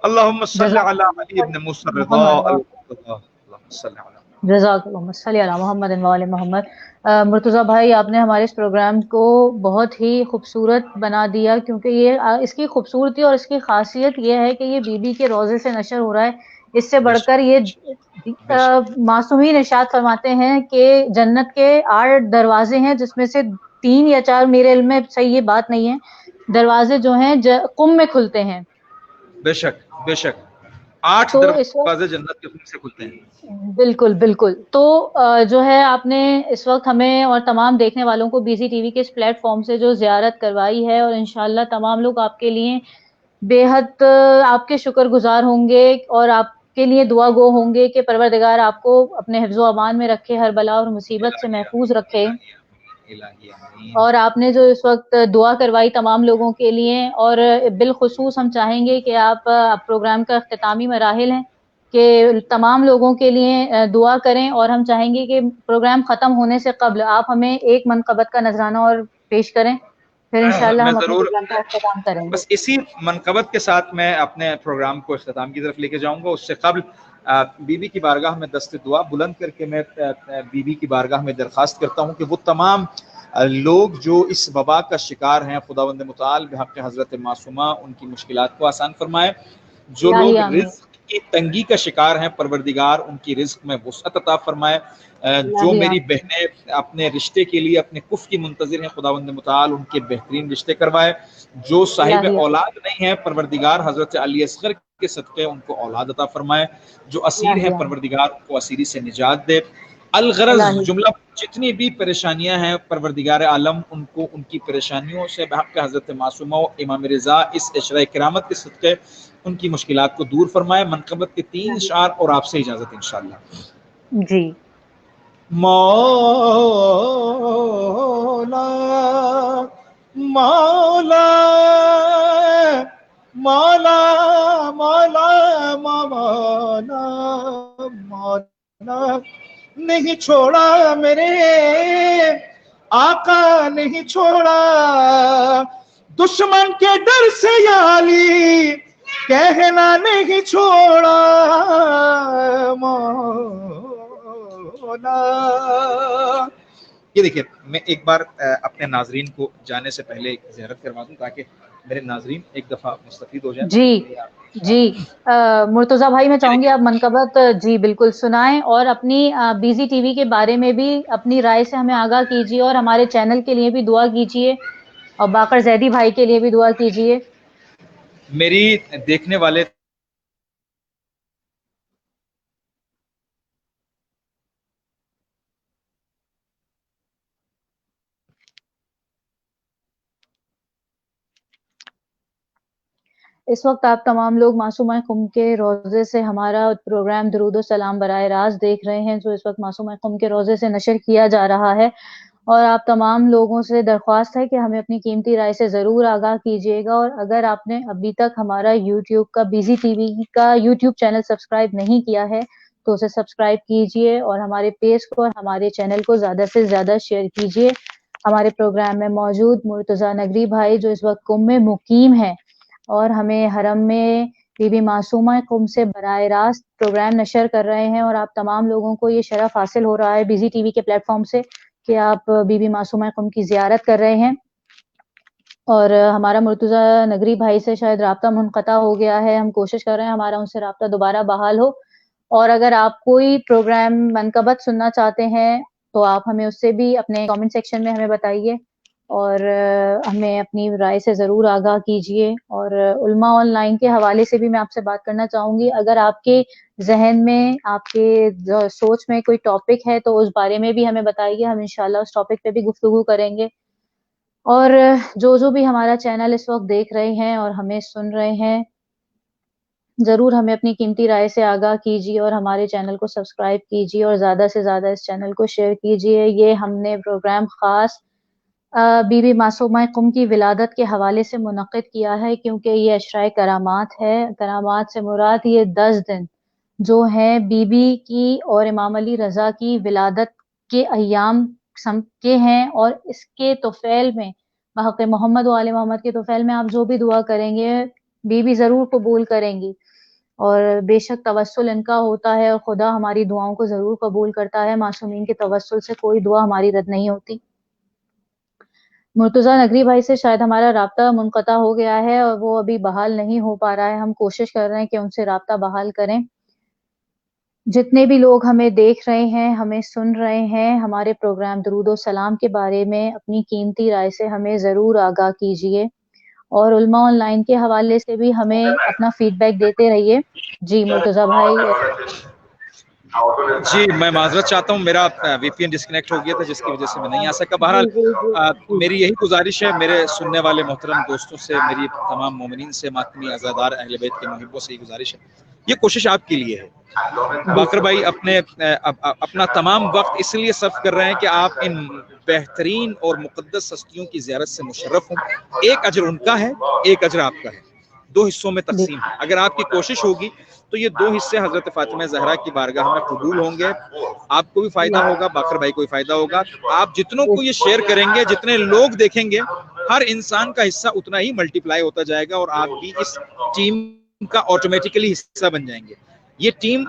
اللہم صلی علی علی ابن موسیٰ رضا اللہم صلی علی جزاک اللہ صلی علی محمد و علی محمد. مرتضیٰ بھائی آپ نے ہمارے اس پروگرام کو بہت ہی خوبصورت بنا دیا کیونکہ یہ اس کی خوبصورتی اور اس کی خاصیت یہ ہے کہ یہ بی بی کے روزے سے نشر ہو رہا ہے. اس سے بڑھ کر یہ معصومین ارشاد فرماتے ہیں کہ جنت کے 8 دروازے ہیں، جس میں سے 3 یا 4 میرے علم میں صحیح یہ بات نہیں ہے، دروازے جو ہیں قم میں کھلتے ہیں. بے شک بے شک 8 تو اس وقت دروازے جنت کے قم سے کھلتے ہیں. بالکل بالکل. تو جو ہے آپ نے اس وقت ہمیں اور تمام دیکھنے والوں کو بی زی ٹی وی کے اس پلیٹ فارم سے جو زیارت کروائی ہے، اور انشاءاللہ تمام لوگ آپ کے لیے بے حد آپ کے شکر گزار ہوں گے اور آپ کے لیے دعا گو ہوں گے کہ پروردگار آپ کو اپنے حفظ و امان میں رکھے، ہر بلا اور مصیبت سے محفوظ رکھے. اور آپ نے جو اس وقت دعا کروائی تمام لوگوں کے لیے، اور بالخصوص ہم چاہیں گے کہ آپ پروگرام کا اختتامی مراحل ہیں کہ تمام لوگوں کے لیے دعا کریں، اور ہم چاہیں گے کہ پروگرام ختم ہونے سے قبل آپ ہمیں ایک منقبت کا نذرانہ اور پیش کریں، پھر انشاءاللہ میں ہم اپنے ضرور پروگرام کا اختتام کریں گے. بس اسی منقبت کے ساتھ میں اپنے پروگرام کو اختتام کی طرف لے کے جاؤں گا. اس سے قبل بی بی کی بارگاہ میں دست دعا بلند کر کے میں بی بی کی بارگاہ میں درخواست کرتا ہوں کہ وہ تمام لوگ جو اس وبا کا شکار ہیں، خداوند متعال بحق حضرت معصومہ ان کی مشکلات کو آسان فرمائے. جو الہی لوگ آمین. رزق کی تنگی کا شکار ہیں، پروردگار ان کی رزق میں وسعت عطا فرمائے. جو الہی میری آمین. بہنیں اپنے رشتے کے لیے اپنے کف کی منتظر ہیں، خداوند متعال ان کے بہترین رشتے کروائے. جو صاحب الہی آمین. اولاد نہیں ہیں، پروردگار حضرت علی اصغر کے صدقے ان کو اولاد عطا فرمائے. جو اسیر ہیں، الہی آمین. پروردگار ان کو اسیری سے نجات دے. الغرض الہی جملہ جتنی بھی پریشانیاں ہیں، پروردگار عالم ان کو ان کی پریشانیوں سے بحق حضرت معصومہ و امام رضا اس عشرہ کرامت کے صدقے ان کی مشکلات کو دور فرمائے. منقبت کے 3 الہی اشعار اور آپ سے اجازت انشاءاللہ. جی. مولا مولا مولا مولا مولا مولا نہیں چھوڑا میرے آقا، نہیں چھوڑا دشمن کے ڈر سے یا علی کہنا نہیں چھوڑا. یہ دیکھیے، میں ایک بار اپنے ناظرین کو جانے سے پہلے ایک زیارت کروا دوں تاکہ میرے ناظرین ایک دفعہ مستفید ہو جائیں. جی جی. مرتضیٰ بھائی میں چاہوں گی آپ منقبت جی بالکل سنائیں، اور اپنی بی زی ٹی وی کے بارے میں بھی اپنی رائے سے ہمیں آگاہ کیجیے، اور ہمارے چینل کے لیے بھی دعا کیجیے، اور باقر زیدی بھائی کے لیے بھی دعا کیجیے. میری دیکھنے والے اس وقت آپ تمام لوگ معصومہ قم کے روزے سے ہمارا پروگرام درود و سلام براہ راست دیکھ رہے ہیں، جو اس وقت معصومہ قم کے روزے سے نشر کیا جا رہا ہے، اور آپ تمام لوگوں سے درخواست ہے کہ ہمیں اپنی قیمتی رائے سے ضرور آگاہ کیجیے گا. اور اگر آپ نے ابھی تک ہمارا یوٹیوب کا بی زی ٹی وی کا یوٹیوب چینل سبسکرائب نہیں کیا ہے تو اسے سبسکرائب کیجیے، اور ہمارے پیج کو اور ہمارے چینل کو زیادہ سے زیادہ شیئر کیجیے. ہمارے پروگرام میں موجود مرتضیٰ نگری بھائی جو اس وقت قم میں مقیم ہیں اور ہمیں حرم میں بی بی معصومہ قم سے براہ راست پروگرام نشر کر رہے ہیں، اور آپ تمام لوگوں کو یہ شرف حاصل ہو رہا ہے بی زی ٹی وی کے پلیٹ فارم سے کہ آپ بی بی معصومہ قم کی زیارت کر رہے ہیں. اور ہمارا مرتضیٰ نگری بھائی سے شاید رابطہ منقطع ہو گیا ہے، ہم کوشش کر رہے ہیں ہمارا ان سے رابطہ دوبارہ بحال ہو. اور اگر آپ کوئی پروگرام منقبت سننا چاہتے ہیں تو آپ ہمیں اس سے بھی اپنے کامنٹ سیکشن میں ہمیں بتائیے، اور ہمیں اپنی رائے سے ضرور آگاہ کیجیے. اور علماء آن لائن کے حوالے سے بھی میں آپ سے بات کرنا چاہوں گی، اگر آپ کے ذہن میں آپ کے سوچ میں کوئی ٹاپک ہے تو اس بارے میں بھی ہمیں بتائیے، ہم انشاءاللہ اس ٹاپک پہ بھی گفتگو کریں گے. اور جو بھی ہمارا چینل اس وقت دیکھ رہے ہیں اور ہمیں سن رہے ہیں، ضرور ہمیں اپنی قیمتی رائے سے آگاہ کیجیے اور ہمارے چینل کو سبسکرائب کیجیے، اور زیادہ سے زیادہ اس چینل کو شیئر کیجیے. یہ ہم نے پروگرام خاص بی بی معصومہ قم کی ولادت کے حوالے سے منعقد کیا ہے، کیونکہ یہ عشرۂ کرامات ہے. کرامات سے مراد یہ 10 دن جو ہیں بی بی کی اور امام علی رضا کی ولادت کے ایام کے ہیں، اور اس کے طفیل میں بحق محمد و آل محمد کے طفیل میں آپ جو بھی دعا کریں گے بی بی ضرور قبول کریں گی، اور بے شک توسل ان کا ہوتا ہے اور خدا ہماری دعاؤں کو ضرور قبول کرتا ہے. معصومین کے توسل سے کوئی دعا ہماری رد نہیں ہوتی. مرتضیٰ نگری بھائی سے شاید ہمارا رابطہ منقطع ہو گیا ہے اور وہ ابھی بحال نہیں ہو پا رہا ہے، ہم کوشش کر رہے ہیں کہ ان سے رابطہ بحال کریں. جتنے بھی لوگ ہمیں دیکھ رہے ہیں، ہمیں سن رہے ہیں، ہمارے پروگرام درود و سلام کے بارے میں اپنی قیمتی رائے سے ہمیں ضرور آگاہ کیجیے، اور علماء آن لائن کے حوالے سے بھی ہمیں اپنا فیڈ بیک دیتے رہیے۔ جی مرتضیٰ بھائی۔ جی میں معذرت چاہتا ہوں، میرا وی پی این ڈسکنیکٹ ہو گیا تھا جس کی وجہ سے میں نہیں آ سکا۔ بہرحال میری یہی گزارش ہے میرے سننے والے محترم دوستوں سے، میری تمام مومنین سے، ماتمی عزادار اہل بیت کے محبوں سے یہ گزارش ہے، یہ کوشش آپ کے لیے ہے۔ باقر بھائی اپنا تمام وقت اس لیے صرف کر رہے ہیں کہ آپ ان بہترین اور مقدس ہستیوں کی زیارت سے مشرف ہوں۔ ایک اجر ان کا ہے، ایک اجر آپ کا ہے، دو حصوں میں تقسیم ہے۔ اگر آپ کی کوشش ہوگی تو یہ دو حصے حضرت فاطمہ زہرا کی بارگاہ میں قبول ہوں گے، آپ کو بھی فائدہ ہوگا، باقر بھائی کو بھی فائدہ ہوگا۔ آپ جتنوں کو یہ شیئر کریں گے، جتنے لوگ دیکھیں گے، ہر انسان کا حصہ اتنا ہی ملٹی پلائی ہوتا جائے گا اور آپ بھی اس ٹیم کا آٹومیٹیکلی حصہ بن جائیں گے۔ یہ ٹیم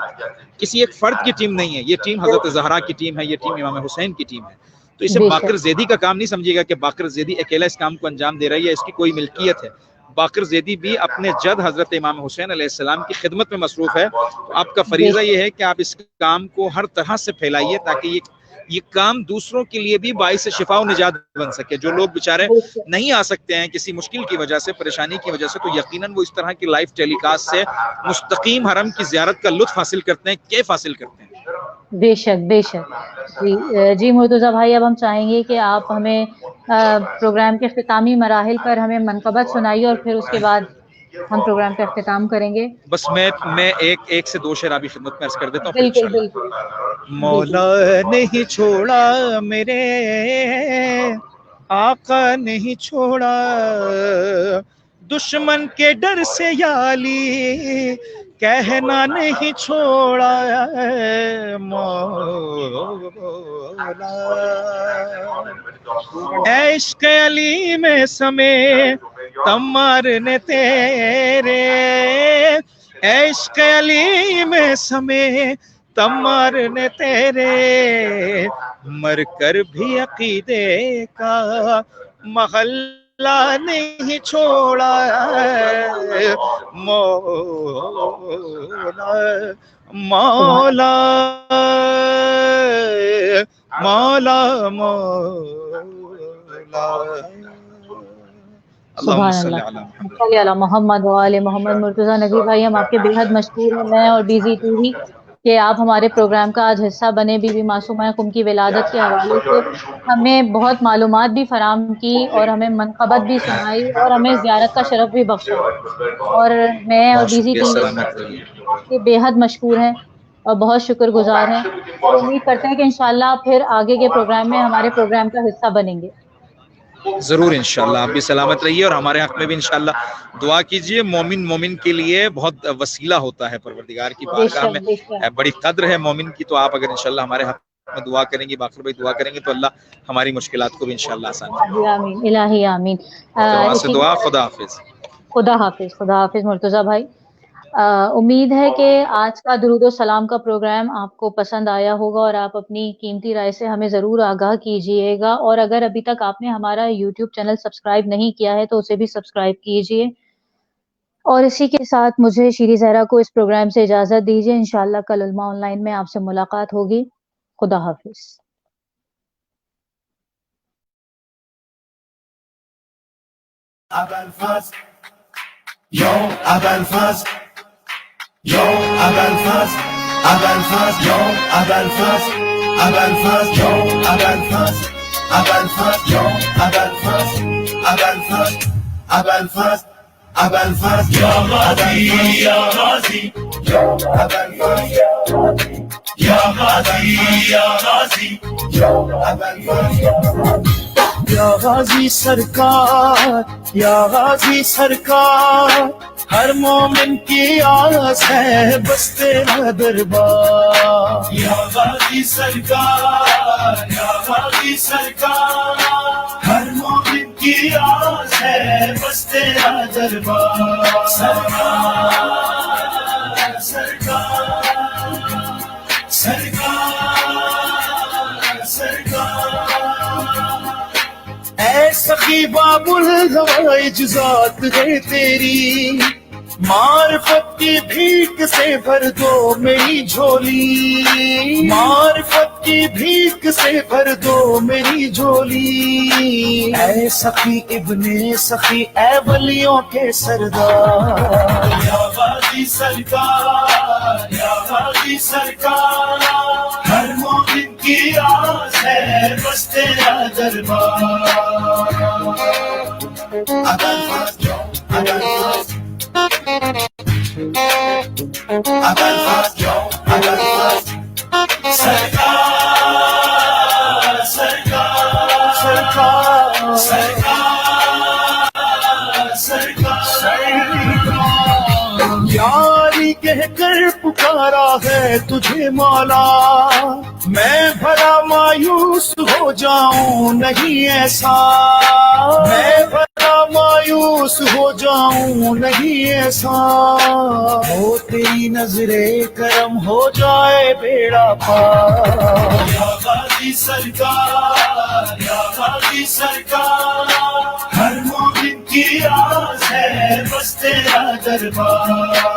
کسی ایک فرد کی ٹیم نہیں ہے، یہ ٹیم حضرت زہرا کی ٹیم ہے، یہ ٹیم امام حسین کی ٹیم ہے۔ تو اسے باقر زیدی کا کام نہیں سمجھیے گا کہ باقر زیدی اکیلا اس کام کو انجام دے رہی ہے، اس کی کوئی ملکیت ہے۔ باقر زیدی بھی اپنے جد حضرت امام حسین علیہ السلام کی خدمت میں مصروف ہے۔ تو آپ کا فریضہ یہ ہے کہ آپ اس کام کو ہر طرح سے پھیلائیے تاکہ یہ کام دوسروں کے لیے بھی باعث شفا و نجات بن سکے۔ جو لوگ بیچارے نہیں آ سکتے ہیں کسی مشکل کی وجہ سے، پریشانی کی وجہ سے، تو یقیناً وہ اس طرح کی لائیو ٹیلی کاسٹ سے مستقیم حرم کی زیارت کا لطف حاصل کرتے ہیں، کیف حاصل کرتے ہیں۔ بے شک بے شک۔ جی مرتضیٰ بھائی، اب ہم چاہیں گے کہ آپ ہمیں پروگرام کے اختتامی مراحل پر ہمیں منقبت سنائیے، اور پھر اس کے بعد ہم پروگرام کا اختتام کریں گے۔ بس میں ایک سے دو شعر آپ کی خدمت میں عرض کر دیتا ہوں۔ بالکل بالکل۔ مولا نہیں چھوڑا میرے آقا نہیں چھوڑا، دشمن کے ڈر سے یا علی کہنا نہیں چھوڑا، مولا عشق علی میں سمے تمار نے تیرے، عشق علی میں سمے تمار نے تیرے، مر کر بھی عقیدے کا محلہ نہیں چھوڑا، مولا مولا مولا مولا۔ سبحان اللہ، صلی علی محمد و آل محمد۔ مرتضیٰ نقوی بھائی، ہم آپ کے بے حد مشکور ہیں، میں اور بیزی ٹی وی، کہ آپ ہمارے پروگرام کا آج حصہ بنے۔ بی بی معصومہ قم کی ولادت کے حوالے سے ہمیں بہت معلومات بھی فراہم کی، اور ہمیں منقبت بھی سنائی، اور ہمیں زیارت کا شرف بھی بخشا، اور میں اور بیزی ٹی وی کے بے حد مشکور ہیں اور بہت شکر گزار ہیں، اور امید کرتے ہیں کہ انشاءاللہ پھر آگے کے پروگرام میں ہمارے پروگرام کا حصہ بنیں گے۔ ضرور انشاءاللہ، آپ بھی سلامت رہیے، اور ہمارے حق میں بھی انشاءاللہ دعا کیجئے۔ مومن کے لیے بہت وسیلہ ہوتا ہے پروردگار کی بارگاہ میں، بڑی قدر ہے مومن کی۔ تو آپ اگر انشاءاللہ ہمارے حق میں دعا کریں گی، باقر بھائی دعا کریں گے، تو اللہ ہماری مشکلات کو بھی انشاءاللہ آسان کرے۔ آمین الہی آمین۔ دعا خدا حافظ۔ خدا حافظ، خدا حافظ مرتضیٰ بھائی۔ امید ہے کہ آج کا درود و سلام کا پروگرام آپ کو پسند آیا ہوگا، اور آپ اپنی قیمتی رائے سے ہمیں ضرور آگاہ کیجیے گا، اور اگر ابھی تک آپ نے ہمارا یوٹیوب چینل سبسکرائب نہیں کیا ہے تو اسے بھی سبسکرائب کیجیے، اور اسی کے ساتھ مجھے شیری زہرا کو اس پروگرام سے اجازت دیجیے۔ انشاءاللہ کل علماء آن لائن میں آپ سے ملاقات ہوگی۔ خدا حافظ۔ Yo, Abelfaz, yo, Abelfaz, Abelfaz, yo, Abelfaz, Abelfaz, yo, Abelfaz, Abelfaz, yo, Abelfaz, Abelfaz, Abelfaz, Abelfaz, ya Ghazi, ya Ghazi, yo, Abelfaz, ya Ghazi, ya Ghazi, yo, Abelfaz. یا غازی سرکار، یا غازی سرکار، ہر مومن کی آس ہے بس تیرا دربار۔ یا غازی سرکار، یا غازی سرکار، ہر مومن کی آس ہے بس تیرا دربار۔ سرکار سرکار سرکار سرکار، اے سخی باب الغوائج ذات ہے تیری، معرفت کی بھیک سے بھر دو میری جھولی، معرفت کی بھیک سے بھر دو میری جھولی، اے سخی ابن سخی اے ولیوں کے سردار، یا غازی سرکار، یا غازی سرکار، ہر مومن کی آس ہے بس تیرا دربار، اگر پاس جاؤ اگر پاس، اگر پاس جاؤ اگر پاس، سرکار سرکار سرکار سرکار سرکار، یاری کہہ کر پکارا ہے تجھے مولا، میں بھلا مایوس ہو جاؤں نہیں ایسا، میں بھلا مایوس ہو جاؤں نہیں ایسا، ہو تیری نظر کرم ہو جائے بیڑا پار، یا غازی سرکار، یا غازی سرکار، ہر مومن کی آس ہے بس تیرا دربار،